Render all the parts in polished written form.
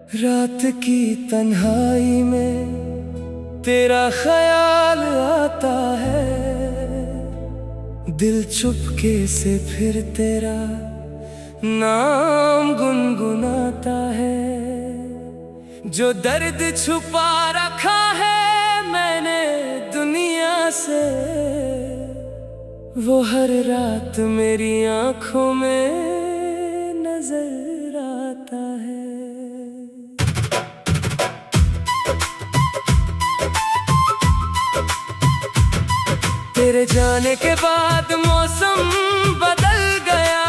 रात की तन्हाई में तेरा ख्याल आता है, दिल चुपके से फिर तेरा नाम गुनगुनाता है। जो दर्द छुपा रखा है मैंने दुनिया से, वो हर रात मेरी आंखों में नजर आता है। तेरे जाने के बाद मौसम बदल गया,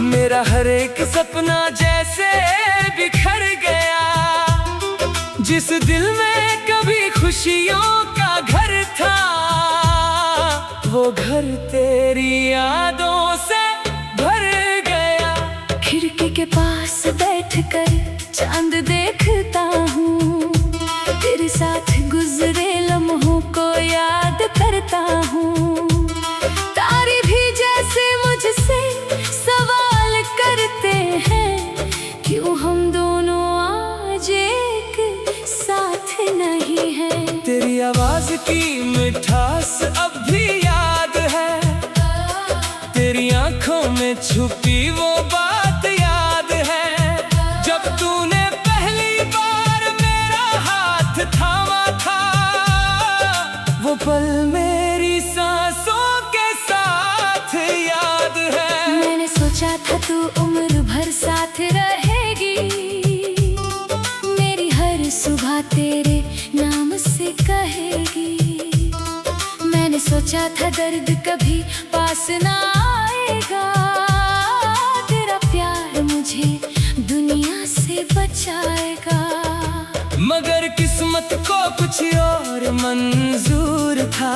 मेरा हर एक सपना जैसे बिखर गया। जिस दिल में कभी खुशियों का घर था, वो घर तेरी यादों से भर गया। खिड़की के पास बैठकर चांद देखता हूँ, तेरे साथ गुजरे लम्हों को याद करता हूँ। तारे भी जैसे मुझसे सवाल करते हैं, क्यों हम दोनों आज एक साथ नहीं हैं। तेरी आवाज की मिठास अब भी याद है, तेरी आंखों में छुपी वो बात याद है। जब तूने पहली बार मेरा हाथ थामा था, वो पल मेरी सांसों के साथ याद है। मैंने सोचा था तू उम्र भर साथ रहेगी, मेरी हर सुबह तेरे नाम से कहेगी। मैंने सोचा था दर्द कभी पास ना आएगा, तेरा प्यार मुझे दुनिया से बचाएगा। मगर किस्मत को कुछ और मंजूर था,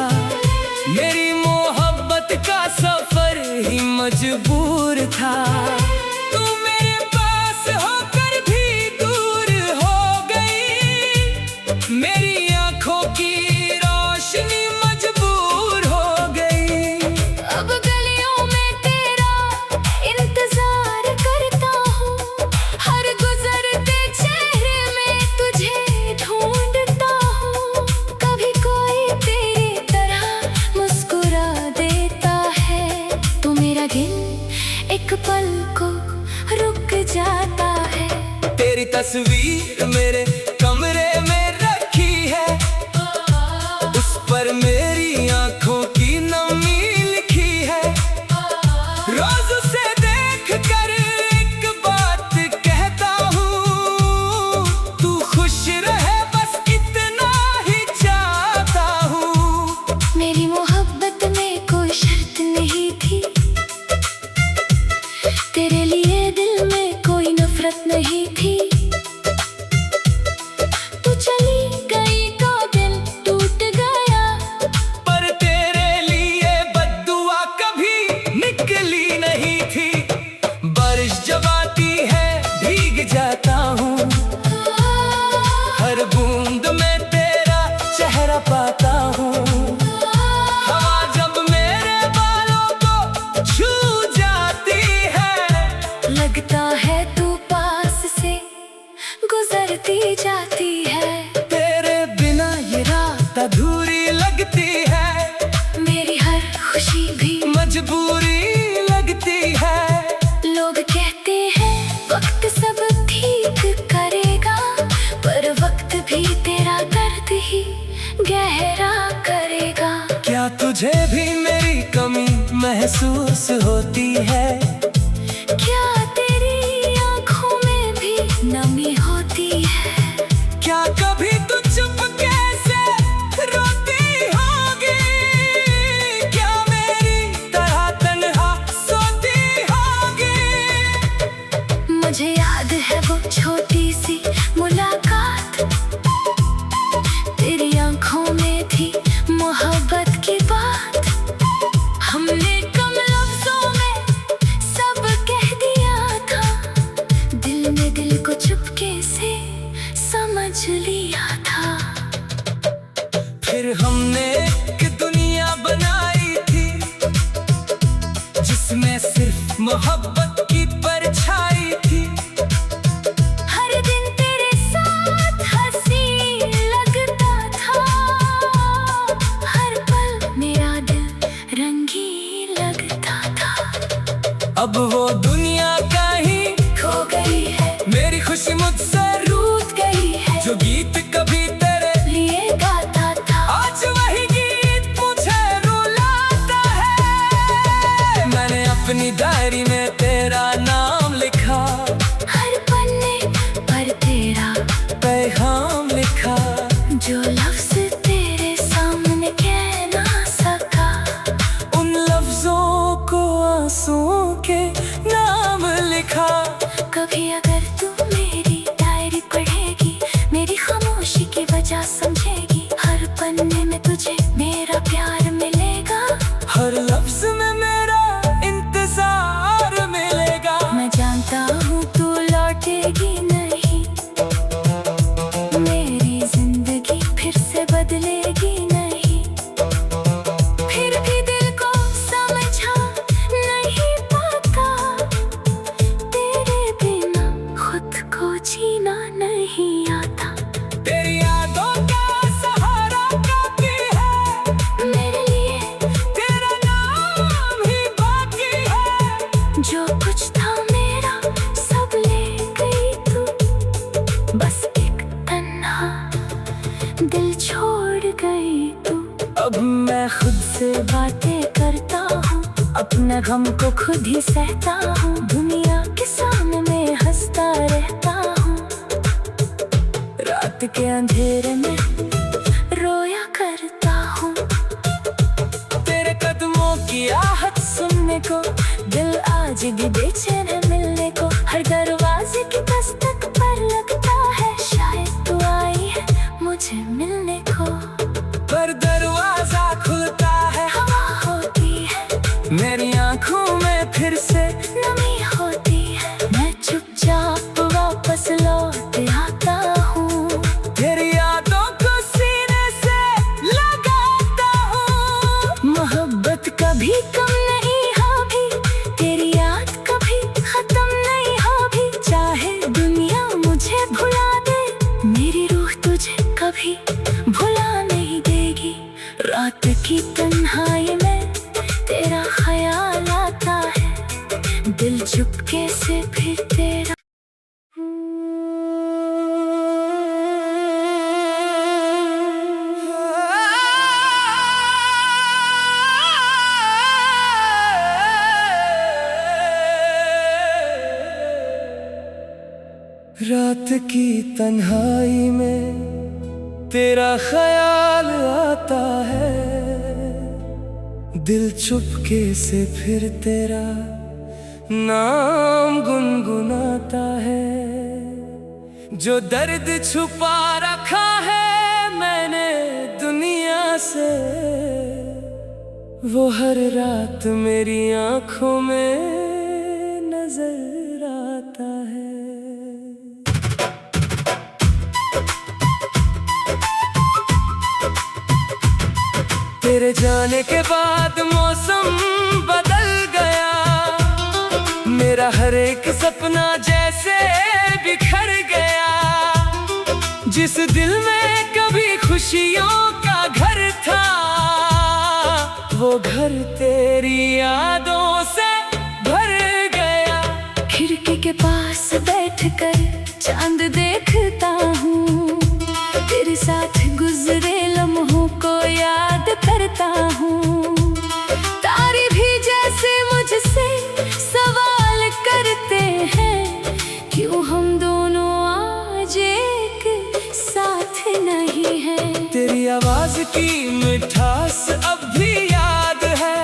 मेरी मोहब्बत का सफर ही मजबूर था। तू मेरे पास होकर भी दूर हो गई, मेरी आंखों की रोशनी मजबूर हो गई। अब गलियों में तेरा इंतजार करता हूँ, हर गुजरते चेहरे में तुझे ढूंढता हूँ। कभी कोई तेरी तरह मुस्कुरा देता है, तो मेरा दिल एक पल को रुक जाता है। तेरी तस्वीर मेरे कमरे में रखी है, उस पर मेरी आंखों की नमी लिखी है। रोज उसे देख कर एक बात कहता हूँ, तू खुश रहे बस इतना ही चाहता हूँ। मेरी मोहब्बत में कोई शर्त नहीं थी, तेरे लिए दिल में कोई नफरत नहीं थी। तू चली गई तो दिल टूट गया, पर तेरे लिए बद्दुआ कभी निकली नहीं थी। बारिश जब आती है भीग जाता हूँ, हर बूंद में तेरा चेहरा पाता हूँ। हवा जब मेरे बालों को छू जाती है, लगता है तू पास से गुजरती जाती है। तेरे बिना ये रात अधूरी लगती है, मेरी हर खुशी भी मजबूरी लगती है। लोग कहते हैं वक्त सब ठीक करेगा, पर वक्त भी तेरा दर्द ही गहरा करेगा। क्या तुझे भी मेरी कमी महसूस होती है? क्या तेरी आंखों में भी नमी होती है? क्या कभी तू चुपके से रोती होगी? क्या मेरी तरह तन्हा सोती होगी? मुझे याद है वो छोटी सी मुलाकात, तेरी आंखों में थी मोहब्बत की बात। हमने कम लफ्जों में सब कह दिया था, दिल ने दिल को चुपके से समझ लिया था। फिर हमने एक दुनिया बनाई थी, जिसमें सिर्फ मोहब्बत की परछाई थी। हर अब मैं खुद से बातें करता हूँ, अपने गम को खुद ही सहता हूँ, दुनिया के सामने हंसता रहता हूँ। रात के अंधेरे में रोया करता हूँ, तेरे कदमों की आहट सुनने को दिल आज भी बेचैन है मिलने को। हर दरवाजे की दस्तक पर लगता है शायद तू आई है मुझे मिलने को। पर दरवाजा खुलता है, हवा होती है, मेरी आंखों में फिर से नमी होती है, मैं चुपचाप वापस लौट आता हूँ, तेरी यादों को सीने से लगाता हूँ। मोहब्बत कभी कम नहीं होगी, तेरी याद कभी खत्म नहीं होगी, चाहे दुनिया मुझे भुला दे, मेरी रूह तुझे कभी भुला नहीं देगी। रात की तन्हाई में तेरा ख्याल आता है, दिल चुपके से फिर तेरा रात की तन्हाई में तेरा ख्याल आता है, दिल चुपके से फिर तेरा नाम गुनगुनाता है। जो दर्द छुपा रखा है मैंने दुनिया से, वो हर रात मेरी आंखों में नजर आता है। तेरे जाने के बाद मौसम बदल गया, मेरा हर एक सपना जैसे बिखर गया। जिस दिल में कभी खुशियों का घर था, वो घर तेरी यादों से भर गया। खिड़की के पास बैठकर चांद देखता हूँ, तेरे साथ गुजरे लम्हों को याद करता हूँ। तारे भी जैसे मुझसे सवाल करते हैं, क्यों हम दोनों आज एक साथ नहीं हैं। तेरी आवाज की मिठास अब भी याद है,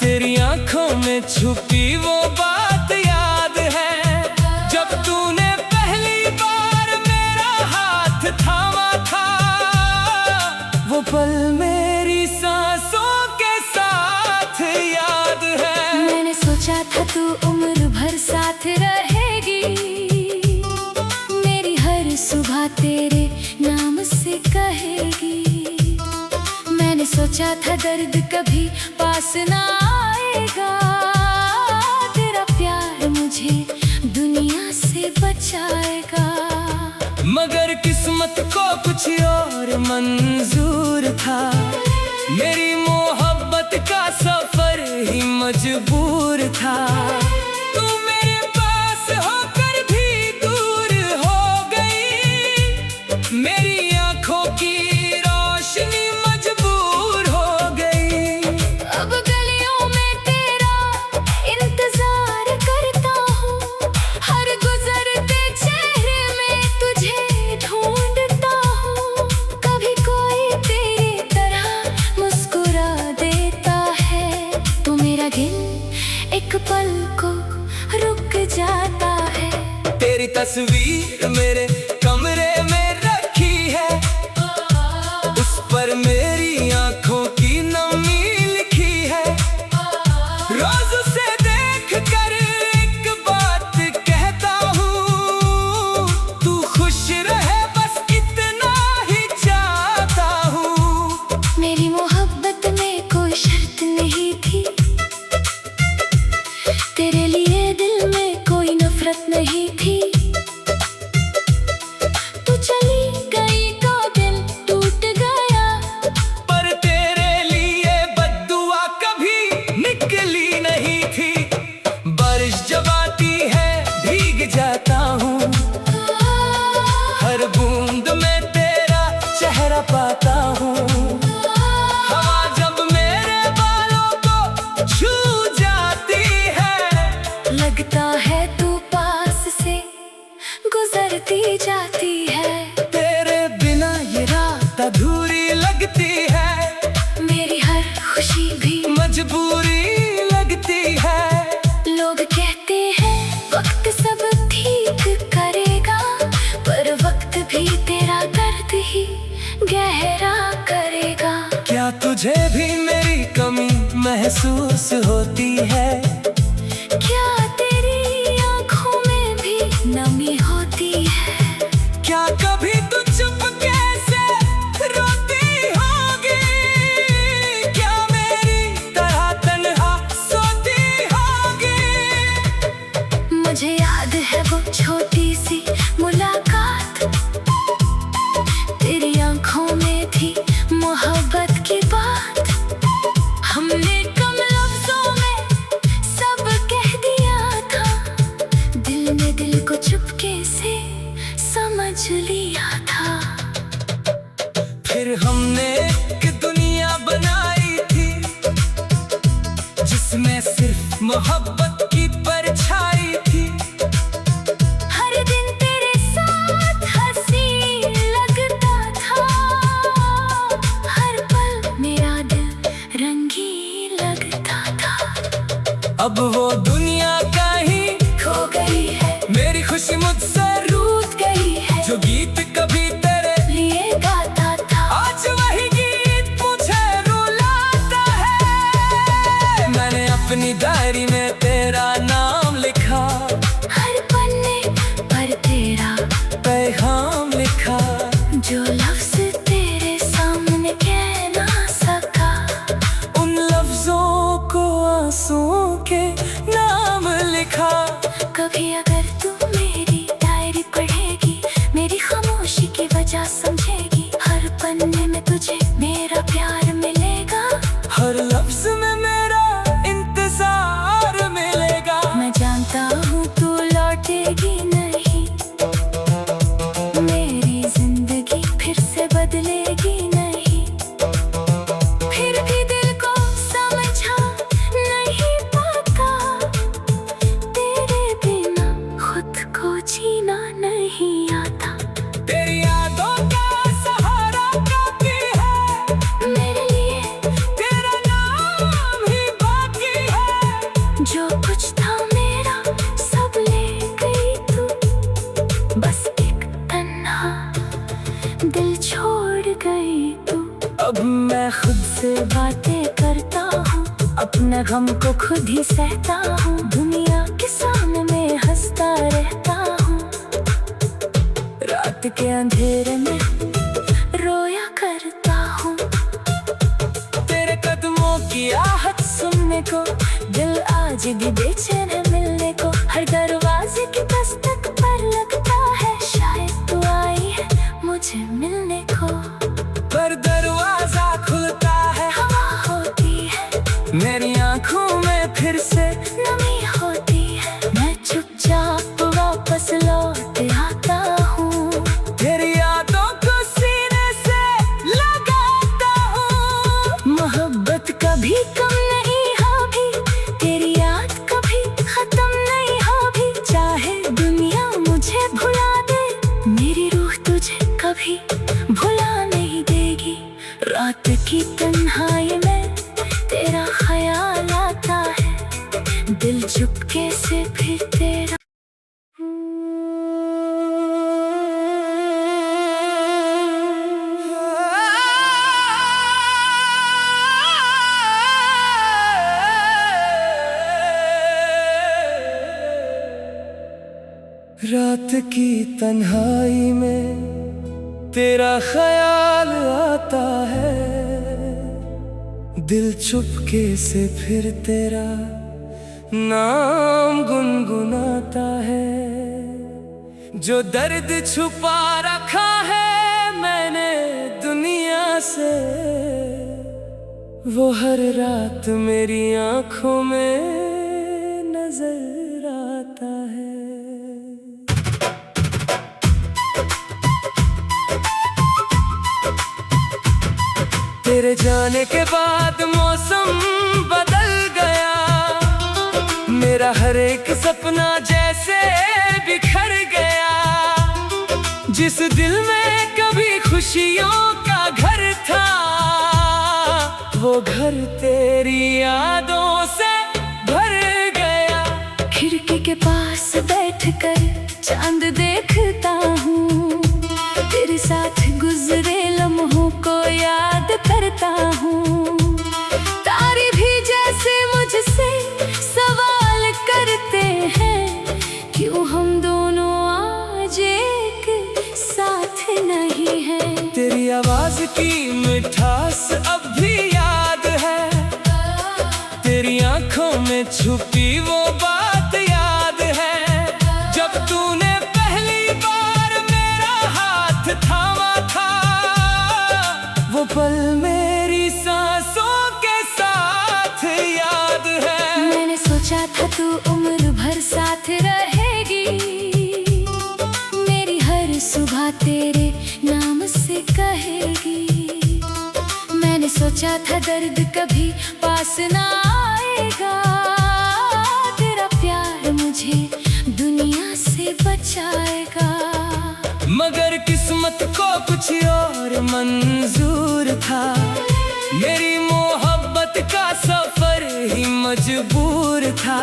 तेरी आंखों में छुपी वो बात याद है, जब तूने पहली बार मेरा हाथ थामा था। वो पल मेरी सांसों के साथ याद है। मैंने सोचा था तू उम्र भर साथ रहेगी, मेरी हर सुबह तेरे नाम से कहेगी। मैंने सोचा था दर्द कभी पास ना आएगा, तेरा प्यार मुझे दुनिया से बचाएगा। मगर किस्मत को कुछ और मंजूर था, मेरी मोहब्बत का सफर ही मजबूर था। तू मेरे पास होकर भी दूर हो गई, मेरी आंखों की रोशनी मजबूर हो गई। अब गलियों में तेरा इंतजार करता हूँ, हर गुजरते चेहरे में तुझे ढूंढता हूँ। कभी कोई तेरी तरह मुस्कुरा देता है, तो मेरा दिल एक पल को रुक जाता है। तेरी तस्वीर मेरे कमरे में रखी है, उस पर मेरी आंखों की नमी लिखी है। रोज उसे देख कर एक बात कहता हूँ, तू खुश रहे बस इतना ही चाहता हूँ। मेरी मोहब्बत में कोई शर्त नहीं थी, तेरे लिए दिल में कोई नफरत नहीं थी। तू चली गई तो दिल टूट गया, पर तेरे लिए बद्दुआ कभी निकली नहीं थी। बारिश जब आती है भीग जाता हूँ, हर बूंद में तेरा चेहरा पाता हूँ। करती जाती है। तेरे बिना ये रात अधूरी लगती है, मेरी हर खुशी भी मजबूरी लगती है। लोग कहते हैं वक्त सब ठीक करेगा, पर वक्त भी तेरा दर्द ही गहरा करेगा। क्या तुझे भी मेरी कमी महसूस होती है? क्या तेरी आँखों में भी नमी होती है? क्या कभी तू चुपके से रोती होगी? क्या मेरी तरह तन्हा सोती होगी? मुझे याद है वो छोटी सी मुलाकात, तेरी आँखों में थी मोहब्बत की बात। हमने कम लफ्जों में सब कह दिया था, दिल ने दिल को चुपके से समझ लिया था। फिर हमने एक दुनिया बनाई थी, जिसमें सिर्फ मोहब्बत की परछाई थी। हर दिन तेरे साथ हंसी लगता था, हर पल मेरा दिल रंगीन लगता था। अब वो दुनिया कहीं खो गई है, मेरी खुशी मुझसे रूठ गई है, जो गीत कभी तेरे लिए गाता था। आज वही गीत मुझे रुलाता है। मैंने अपनी डायरी में तेरा नाम लिखा, हर पन्ने पर तेरा पैगाम लिखा, जो लफ्ज तेरे सामने कह ना सका। उन लफ्जों को आंसुओं के नाम लिखा। कभी अगर तू मेरी डायरी पढ़ेगी, मेरी खामोशी की वजह समझेगी। हर पन्ने में तुझे मेरा प्यार मिलेगा, हर लफ्ज में मेरा इंतजार मिलेगा। मैं जानता हूँ तू लौटेगी नहीं, मेरी जिंदगी फिर से बदलेगी नहीं। फिर भी दिल को समझा नहीं पाता, तेरे बिना खुद को जीना नहीं आता। तेरी यादों का सहारा काफी है, मेरे लिए तेरा नाम ही बाकी है। जो कुछ था मेरा सब ले गई तू, बस एक तन्हा दिल छोड़ गई तू। अब मैं खुद से बातें करता हूँ, अपने गम को खुद ही सहता हूँ। दुनिया के सामने हंसता रहता हूँ, रात के अंधेरे में रोया करता हूँ। तेरे कदमों की आहट सुनने को दिल आज भी बेचैन है मिलने को। हर दरवाजे की दस्तक पर लगता है शायद तू आई है मुझे मिलने को। पर दरवाजा खुलता है, हवा होती है, मेरी आंखों में फिर से नमी होती है। मैं चुपचाप वापस लौट आता हूँ, तेरी यादों को सीने से लगाता हूँ। मोहब्बत कभी कम नहीं होगी, तेरी याद कभी खत्म नहीं होगी। चाहे दुनिया मुझे भुला दे, मेरी रूह तुझे कभी भुला नहीं देगी। रात की तन्हाई में तेरा ख्याल आता है, दिल चुपके से फिर तेरा। रात की तन्हाई में तेरा ख्याल आता है, दिल चुपके से फिर तेरा नाम गुनगुनाता है। जो दर्द छुपा रखा है मैंने दुनिया से, वो हर रात मेरी आंखों में नजर आता है। तेरे जाने के बाद मौसम बदल गया, मेरा हर एक सपना जैसे बिखर गया। जिस दिल में कभी खुशियों का घर था, वो घर तेरी यादों से भर गया। खिड़की के पास बैठकर चांद देखता हूँ, तेरे साथ गुजरे लम्हों को याद करता हूँ। तारे भी जैसे मुझसे सवाल करते हैं, क्यों हम दोनों आज एक साथ नहीं हैं। तेरी आवाज की मिठास अब भी याद है, तेरी आंखों में छुपी वो बात याद है। जब तूने पहली बार मेरा हाथ थामा था, वो पल मेरी सांसों के साथ याद है। मैंने सोचा था तू उम्र भर साथ रहेगी, मेरी हर सुबह तेरे नाम से कहेगी। मैंने सोचा था दर्द कभी पास ना आएगा, तेरा प्यार मुझे दुनिया से बचाएगा। मगर किस्मत को कुछ और मंजूर था, मेरी मोहब्बत का सफर ही मजबूर था।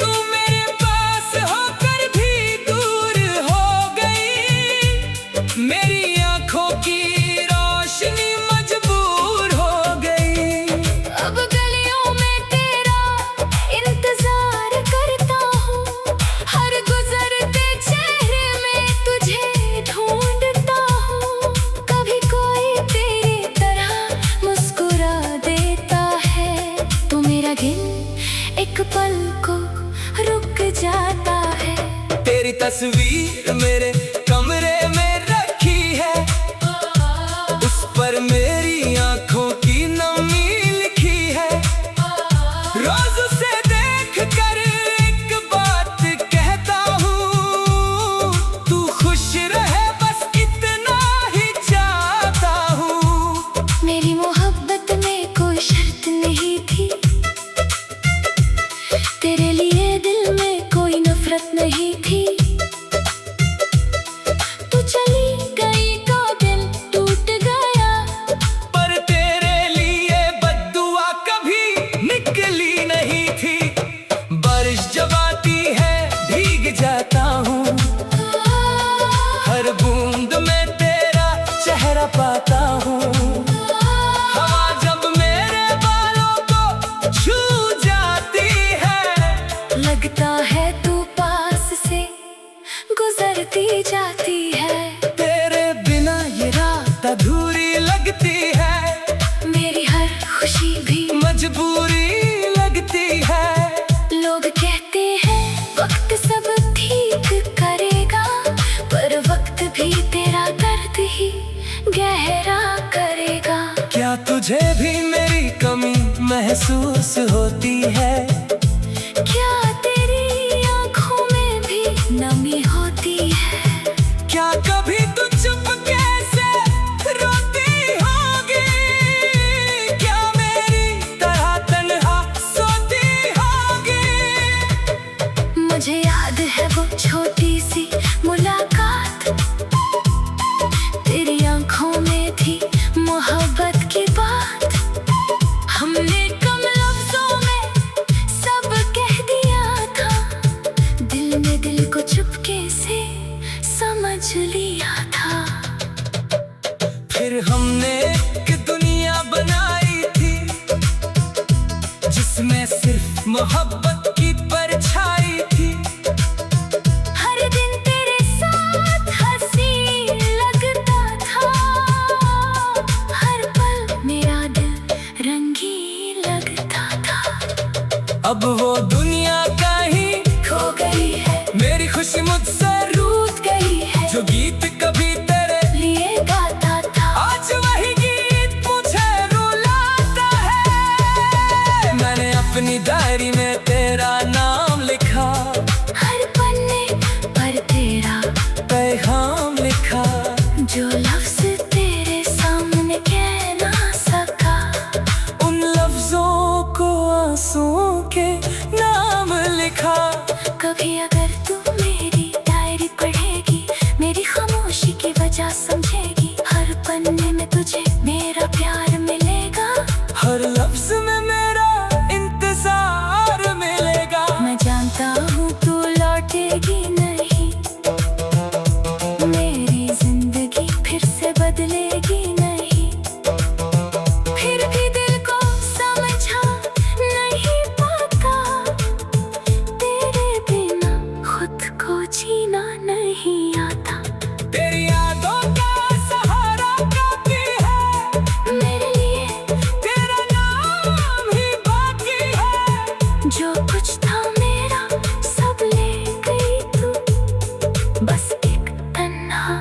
तू मेरे पास होकर भी दूर हो गई, मेरी आंखों की रोशनी मजबूर हो गई। अब गलियों में तेरा इंतजार करता हूँ, हर गुजरते चेहरे में तुझे ढूंढता हूँ। कभी कोई तेरी तरह मुस्कुरा देता है, तो मेरा दिल एक पल को रुक जाता है। तेरी तस्वीर मेरे कमरे में रखी है, उस पर मेरी आंखों की नमी लिखी है। रोज उसे देख कर एक बात कहता हूँ, तू खुश रहे बस इतना ही चाहता हूँ। मेरी मोहब्बत में कोई शर्त नहीं थी, तेरे लिए दिल में कोई नफरत नहीं थी। तू चली गई तो दिल टूट गया, पर तेरे लिए बद्दुआ कभी निकली नहीं थी। बारिश जब आती है भीग जाता हूँ, हर बूंद में तेरा चेहरा पाता हूँ। हवा जब मेरे बालों को छू जाती है, लगता है तू पास से गुजरती जाती है। तेरे बिना ये रात अधूरी लगती है, मेरी हर खुशी भी मजबूरी लगती है। लोग कहते हैं वक्त सब ठीक करेगा, पर वक्त भी तेरा दर्द ही गहरा करेगा। क्या तुझे भी मेरी कमी महसूस होती है? क्या तेरी आंखों में भी नमी होती है? क्या कभी तू चुपके से रोती होगी? क्या मेरी तरह तन्हा सोती होगी? मुझे याद है वो छोटी सी मुलाकात, तेरी आंखों में थी मोहब्बत की बात। हमने कम लफ्जों में सब कह दिया था, दिल ने दिल को चुपके से समझ लिया था। फिर हमने एक दुनिया बनाई थी, जिसमें सिर्फ मोहब्बत की परछाई थी। हर दिन तेरे साथ हंसी लगता था, हर पल मेरा दिल रंगीन लगता था। अब वो दुनिया कहीं खो गई है, मेरी खुशी मुझसे रूठ गई है, जो गीत कभी तेरे लिए गाता था। आज वही गीत मुझे रुलाता है। मैंने अपनी डायरी में तेरा नाम लिखा, हर पन्ने पर तेरा पैगाम लिखा, जो लफ्ज तेरे सामने कह ना सका। उन लफ्जों को आंसुओं के नाम लिखा। कभी अगर तू मेरी डायरी पढ़ेगी, मेरी खामोश नहीं आता। तेरी यादों का सहारा काफी है, मेरे लिए तेरा नाम ही बाकी है। जो कुछ था मेरा सब ले गई तू, बस एक तन्हा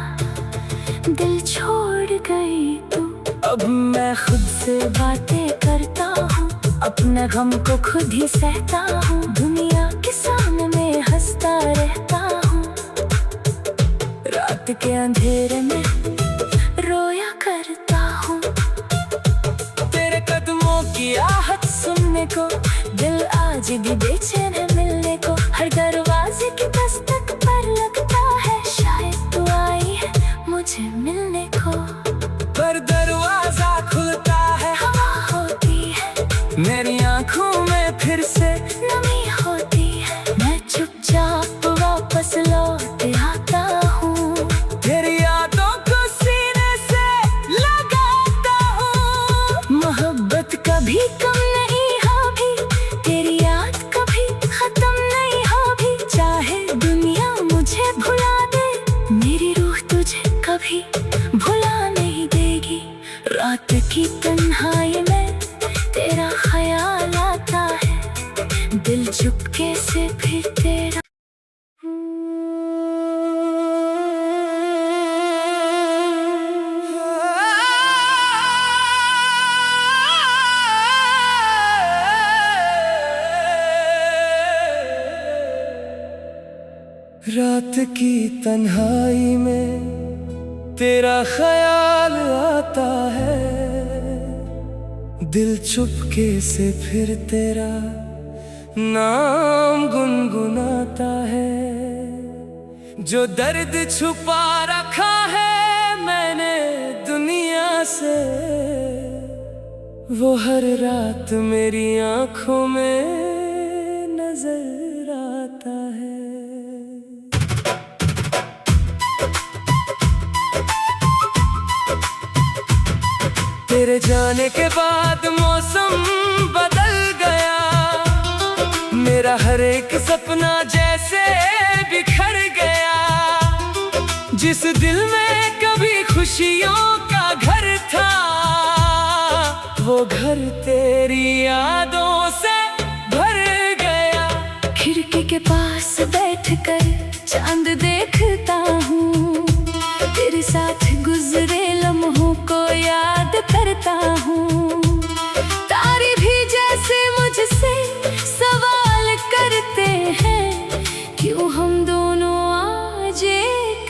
दिल छोड़ गई तू। अब मैं खुद से बातें करता हूँ, अपने गम को खुद ही सहता हूँ, दुनिया के सामने हंसता रहता हूँ। रात के अंधेरे में रोया करता हूँ, तेरे कदमों की आहट सुनने को दिल आज भी बेचैन है मिलने को। हर दरवाजे की दस्तक पर लगता है शायद तू आई है मुझे मिलने को। पर दरवाजा खुलता है, हवा होती है, मेरी आंखों में फिर से नमी होती है। मैं चुपचाप वापस लौट आता हूँ, तेरी यादों को सीने से लगाता हूँ। मोहब्बत कभी कम नहीं होगी, तेरी याद कभी खत्म नहीं होगी। चाहे दुनिया मुझे भुला दे, मेरी रूह तुझे कभी भुला नहीं देगी। रात की तन्हाई में तेरा ख्याल आता है, दिल चुपके से फिर तेरा। रात की तन्हाई में तेरा ख्याल आता है, दिल चुपके से फिर तेरा नाम गुनगुनाता है। जो दर्द छुपा रखा है मैंने दुनिया से, वो हर रात मेरी आंखों में नजर आता है। तेरे जाने के बाद मौसम बदल गया, मेरा हर एक सपना जैसे बिखर गया। जिस दिल में कभी खुशियों का घर था, वो घर तेरी यादों से भर गया। खिड़की के पास बैठकर चांद देखता हूँ, तेरे साथ गुजरे लम्हों को याद करता हूँ। तारे भी जैसे मुझसे सवाल करते हैं, क्यों हम दोनों आज एक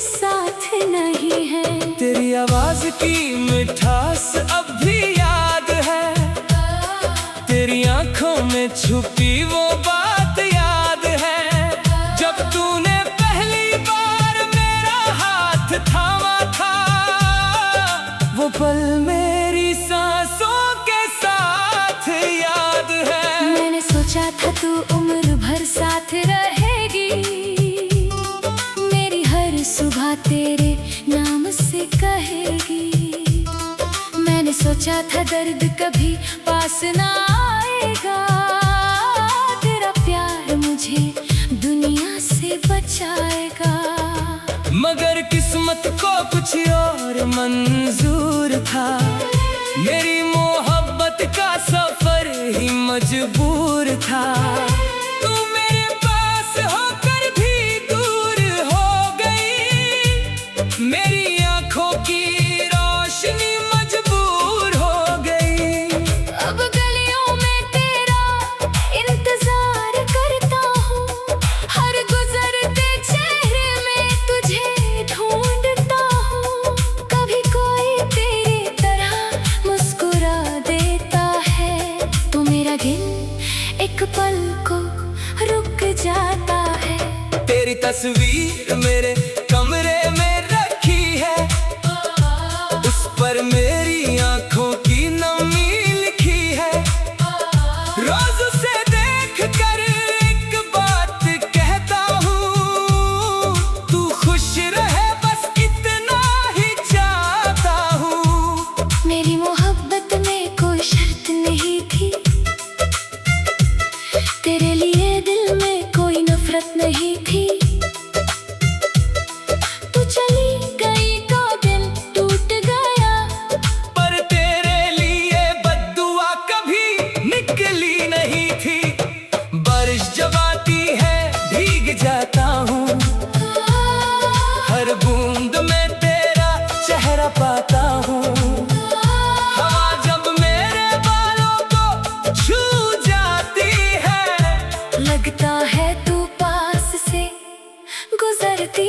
साथ नहीं हैं। तेरी आवाज की मिठास अब भी याद है, तेरी आंखों में छुपी वो बात याद है। जब तूने पहली बार मेरा हाथ थामा था, वो पल मेरी सांसों के साथ याद है। मैंने सोचा था तू उम्र भर साथ रहेगी, मेरी हर सुबह तेरे नाम से कहेगी। मैंने सोचा था दर्द कभी पास ना आएगा, तेरा प्यार मुझे दुनिया से बचाएगा। मगर किस्मत को कुछ और मंजूर था, मेरी मोहब्बत का सफर ही मजबूर था। तू मेरे पास होकर भी दूर हो गई, मेरी आंखों की रोशनी मजबूर हो गई। अब गलियों में तेरा इंतजार करता हूँ, हर गुजरते चेहरे में तुझे ढूंढता हूँ। कभी कोई तेरी तरह मुस्कुरा देता है, तो मेरा दिल एक पल को रुक जाता है। तेरी तस्वीर मेरे कमरे में रखी है, उस पर मेरी आंखों की नमी लिखी है। रोज उसे देख कर एक बात कहता हूँ, तू खुश रहे बस इतना ही चाहता हूँ। मेरी मोहब्बत में कोई शर्त नहीं थी, तेरे लिए दिल में कोई नफरत नहीं थी।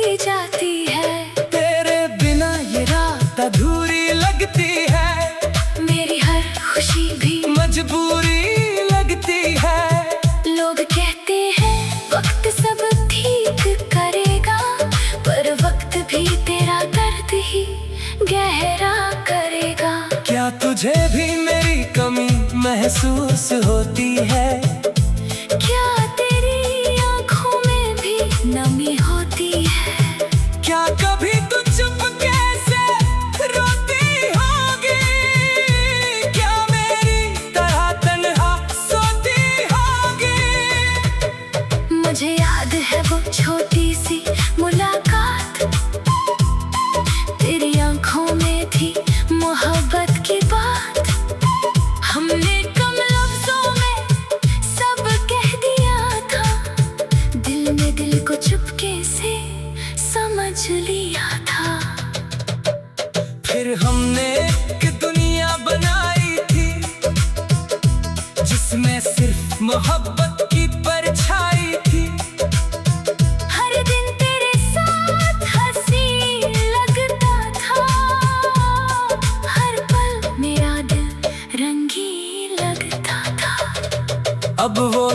बढ़ती जाती है। तेरे बिना ये रात अधूरी लगती है, मेरी हर खुशी भी मजबूरी लगती है। लोग कहते हैं वक्त सब ठीक करेगा, पर वक्त भी तेरा दर्द ही गहरा करेगा। क्या तुझे भी मेरी कमी महसूस होती है? क्या तेरी आँखों में भी नमी होती है? क्या कभी तू चुपके से रोती होगी? क्या मेरी तरह तन्हा सोती होगी? मुझे याद है वो छोटी सी मुलाकात, तेरी आँखों में थी मोहब्बत की बात। हमने कम लफ्जों में सब कह दिया था, दिल ने दिल को चुपके से समझ लिया था। फिर हमने एक दुनिया बनाई थी, जिसमें सिर्फ मोहब्बत की परछाई थी। हर दिन तेरे साथ हंसी लगता था, हर पल मेरा दिल रंगीन लगता था। अब वो